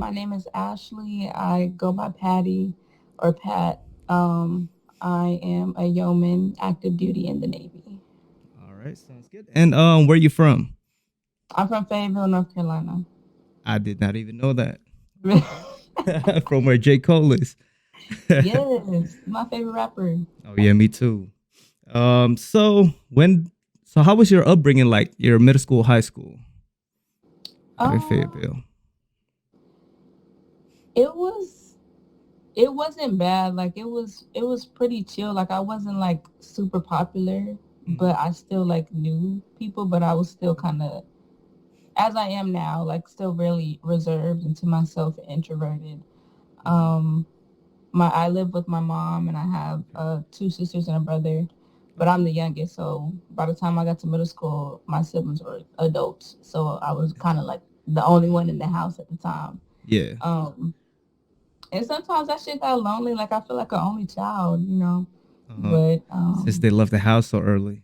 My name is Ashley. I go by Patty or Pat. I am a yeoman, active duty in the Navy. All right, sounds good. And where you from? I'm from Fayetteville, North Carolina. I did not even know that. Okay. From where J. Cole is. Yes, my favorite rapper. Oh yeah, me too. So how was your upbringing like? Your middle school, high school out in Um, Fayetteville? it was it wasn't bad. Like it was pretty chill. Like I wasn't like super popular, Hmm. but I still like knew people. But I was still kind of as I am now, like still really reserved and to myself, introverted. Hmm. Um, I live with my mom and I have Okay. two sisters and a brother, but I'm Okay. the youngest. So by the time I got to middle school, my siblings were adults. So I was kind of like the only one in the house at the time. Yeah. Um, and sometimes that shit got lonely. Like I feel like an only child, Uh huh. But Since they left the house so early.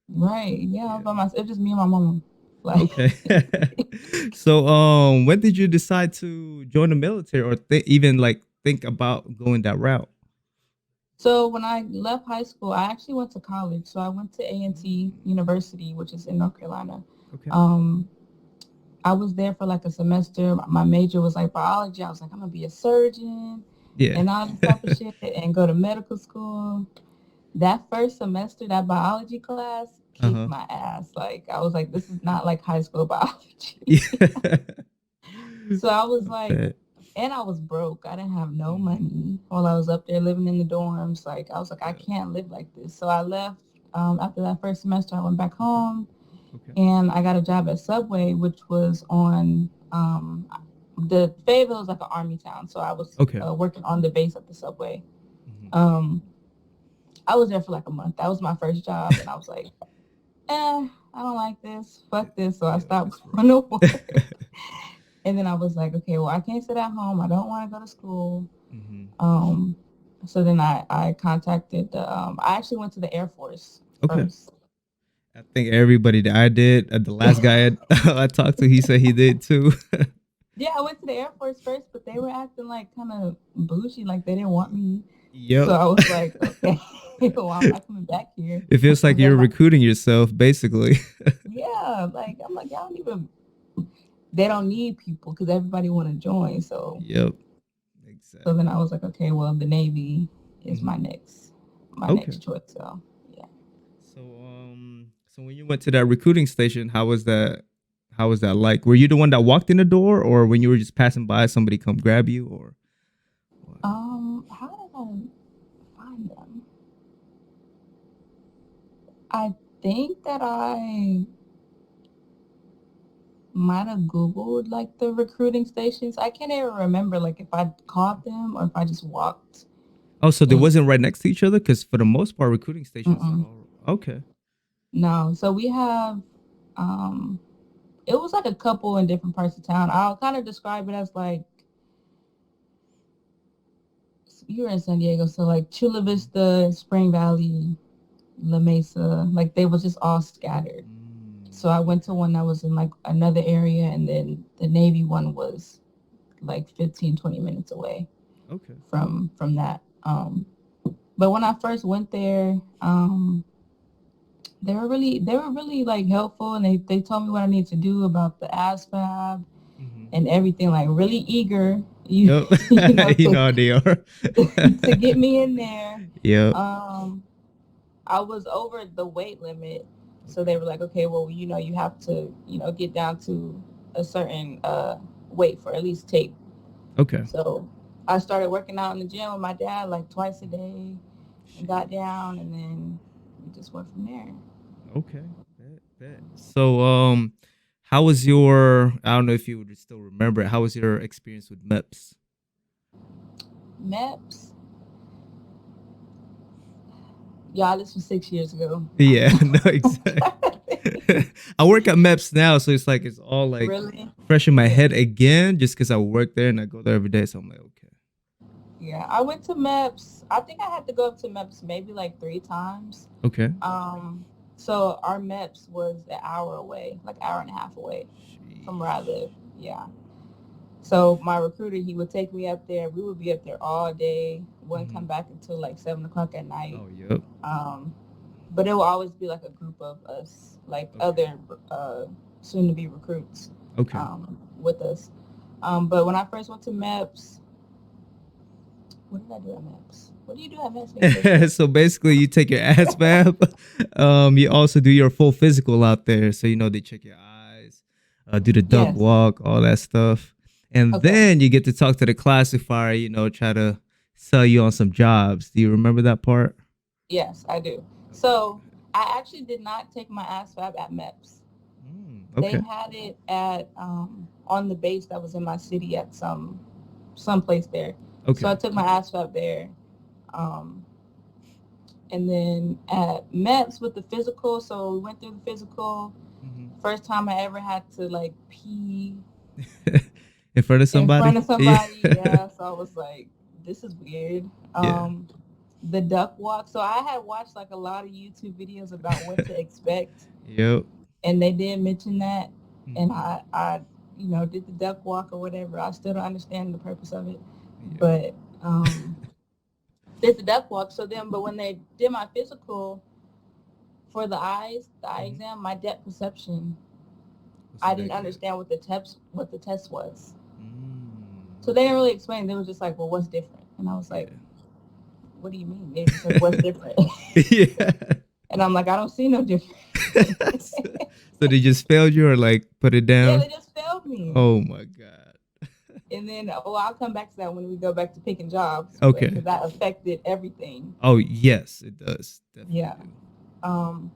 right, yeah, I was Yeah. by myself. It's just me and my mama. Like Okay. So, when did you decide to join the military, or even like think about going that route? so when I left high school, I actually went to college. So I went to A&T Mm. University, which is in North Carolina. Okay. Um, I was there for like a semester. My major was like biology. I was like, I'm gonna be a surgeon Yeah. and all this type of shit and go to medical school. That first semester, that biology class Uh kicked huh. my ass. Like I was like, this is not like high school biology. Yeah. So I was I like, bet. and I was broke. I didn't have no Mm. money while I was up there living in the dorms. Like I was like, I Yeah. can't live like this. So I left. After that first semester, I went back Okay. home Okay. and I got a job at Subway, which was on the Fayetteville is like an army town, so I was Okay. working on the base at the Subway. Hmm. Um, I was there for like a month. That was my first job, and I was like, I don't like this. Fuck this. So I Yeah, stopped that's going to rough. work. And then I was like, okay, well, I can't sit at home. I don't want to go to school. Hmm. Um, so then I contacted I actually went to the Air Force Okay. first. I think everybody that I did, the last guy I talked to, he said he did too. Yeah, I went to the Air Force first, but they were acting like kind of bougie, like they didn't want me. So Yep. I was like, okay, well, I'm not coming back here It feels like because you're everybody, recruiting yourself, basically. yeah, like I'm like, y'all don't even, they don't need people because everybody want to join. Yep. So then I Exactly. was like, okay, well, the Navy is Hmm. my Okay. next choice. So yeah. So when you went to that recruiting station, how was that? How was that like? Were you the one that walked in the door, or when you were just passing by, somebody come grab you, or what? How did I find them? I think that I might have Googled like the recruiting stations. I can't even remember like if I called them or if I just walked Oh, so they in. wasn't right next to each other, because for the most part, recruiting stations are Mm-mm. all okay. No. So we have, um, it was like a couple in different parts of town. I'll kind of describe it as like, you're in San Diego. So like Chula Vista, Spring Valley, La Mesa, like they was just all scattered. Mm, So I went to okay. one that was in like another area and then the Navy one was like 15, 20 minutes away Okay. from that. But when I first went there, they were really like helpful and they told me what I need to do about the ASVAB Hmm. and everything, like really eager Yep. You to know how they are. to get me in there. Yep. Um I was over the weight limit. So Okay. they were like, okay, well, you have to, get down to a certain weight for at least tape. Okay. So I started working out in the gym with my dad like twice a day and got Sheesh. down and then we just went from there. Okay. Bet. So, how was your? I don't know if you would still remember it. How was your experience with Meps? Meps, y'all, this was 6 years ago. Yeah. No. Exactly. I work at Meps now, so it's like it's all like Really? fresh in my Yeah. head again, just because I work there and I go there every day. So I'm like, okay. Yeah. I went to Meps. I think I had to go up to Meps maybe like 3 times. Okay. Um, so our Meps was an hour away, like hour and a half away from where I Sheesh. live. Yeah. So my recruiter, he would take me up there. We would be up there all day. Wouldn't Hmm. come back until like 7 o'clock at night. Oh, yep. Um, but it will always be like a group of us, like Okay. other soon to be recruits Okay. with us. But when I first went to Meps, what did I do at Meps? What do you do at Meps when you first go? So basically, you take your ass bath. You also do your full physical out there. So they check your eyes, do the duck Yes. walk, all that stuff, and Okay. then you get to talk to the classifier. Try to sell you on some jobs. Do you remember that part? Yes, I do. Okay, So go ahead. I actually did not take my ASVAB at Meps. They Okay. had it at on the base that was in my city at some place there. So Okay. I took my ASVAB there. Um, and then at Meps with the physical, so we went through the physical. Hmm. First time I ever had to like pee In front of in front somebody. of Yeah. somebody. Yeah, so I was like, this is weird. Yeah. The duck walk. So I had watched like a lot of YouTube videos about what to expect, Yep. and they did mention that, and Hmm. I did the duck walk or whatever. I still don't understand the purpose of it, Yeah. but did the duck walk. So then, but when they did my physical for the eye Hmm. exam, my depth perception, I Wasn't didn't that good? understand what the test was. So they Okay. didn't really explain. They were just like, "Well, what's different?" And I was like, Yeah. "What do you mean?" They were just like, "What's different?" Yeah. And I'm like, "I don't see no difference." so, so they just failed you or like put it Yeah, down? they just failed me. Oh my god. And then, well, I'll come back to that when we go back to picking jobs, Okay. because that affected everything. Oh yes, it does. Definitely Yeah. do. Um,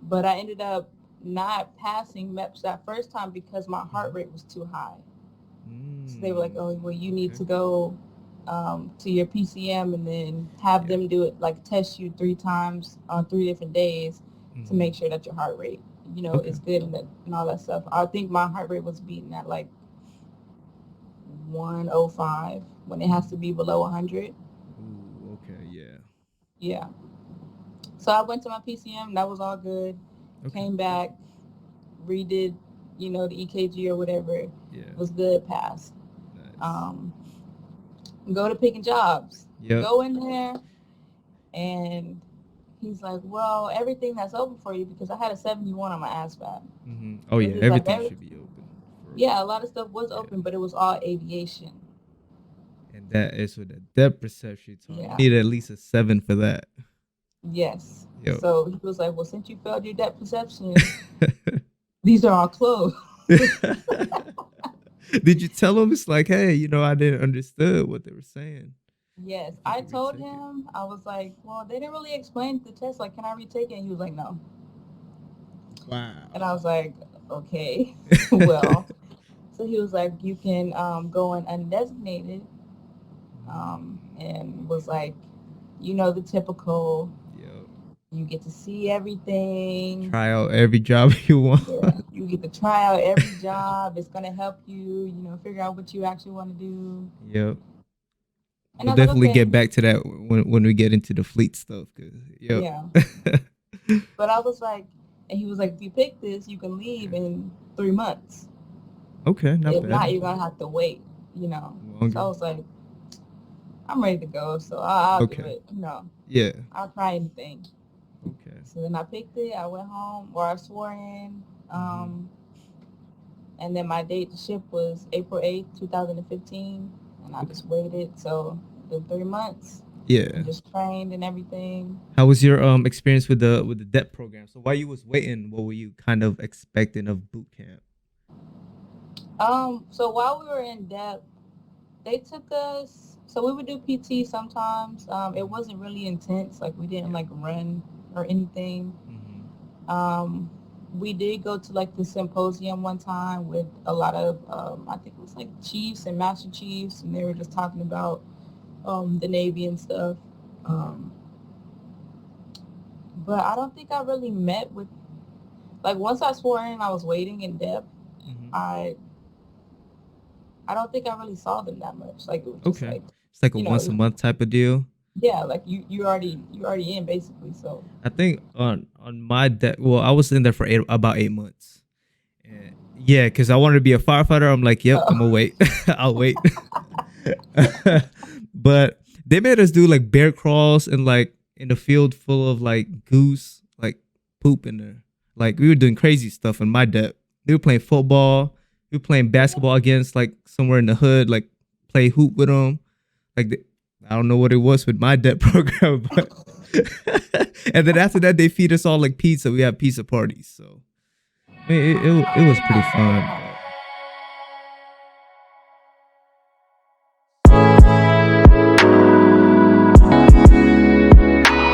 but I ended up not passing MEPS that first time because my heart Hmm. rate was too high. So they were like, Mm. "Oh, well, you need Okay. to go to your PCM and then have Yeah. them do it, like test you 3 times on 3 different days to Hmm. make sure that your heart rate, Okay. is good and all that stuff." I think my heart rate was beaten at like 105 when it has to be below 100. Ooh. Okay. Yeah. Yeah. So I went to my PCM. That was all good. Okay. Came back, redid, the EKG or whatever. Yeah. Was good. Passed. Nice. Um, go to picking jobs. Yep. Go in there, and he's like, "Well, everything that's open for you," because I had a 71 on my ASVAB. Hmm. Oh So yeah. he's like, Everything should be open for Yeah, a lot of stuff was yeah. open, but it was all aviation. And that is what the depth perception taught. You Yeah. need at least a 7 for that. Yes. Yep. So he was like, "Well, since you failed your depth perception, these are all closed." Did you tell him it's like, hey, I didn't understood what they were saying. Yes, You I could told retake it. him. I was like, "Well, they didn't really explain the test. Like, can I retake it?" And he was like, "No." And Wow. I was like, "Okay, well." So he was like, "You can go in undesignated," Mm. and was like, the typical. Yep. You get to see everything. Try out every job you want. Yeah, you get to try out every job. It's gonna help you, figure out what you actually want to do. Yep. And We'll I was like, definitely "Okay, get back to that when we get into the fleet stuff. Cause yep. yeah." But I was like, and he was like, "If you pick this, you can leave Okay. in 3 months. Okay. Not If bad. not, you're gonna have to wait." So I Longer. was like, "I'm ready to go, so I'll do Okay. it. Yeah. I'll try anything." Okay. So then I picked it. I went home, or I swore in. Hmm. And then my date to ship was April 8th, 2015. And I Okay. just waited. So the 3 months and Yeah. just trained and everything. How was your experience with the DEP program? So while you was waiting, what were you kind of expecting of boot camp? So while we were in depth, they took us, so we would do PT sometimes. It Hmm. wasn't really intense. Like we didn't Yeah. like run or anything. Hmm. Um, we did go to like the symposium one time with a lot of, I think it was like chiefs and master chiefs, and they were Okay. just talking about the Navy and stuff. Okay. Um, but I don't think I really met with, like, once I swore in, I was waiting in depth. Hmm. I I don't think I really saw them that much. Like it was just Okay. like, It's like a it once a was, month type of deal. yeah, like you already in basically. So I think on my deck. Well, I was in there for about 8 months, and Yeah, because I wanted to be a firefighter. I'm like, yep, I'm gonna Oh. wait. I'll wait. But they made us do like bear crawls and like in the field full of like goose, like poop in there. Like we were doing crazy stuff in my depth. We were playing football. We were playing basketball against like somewhere in the hood, like play hoop with them. Like I don't know what it was with my depth program, but and then after that they feed us all like pizza. We have pizza parties. So I mean, it was pretty fun.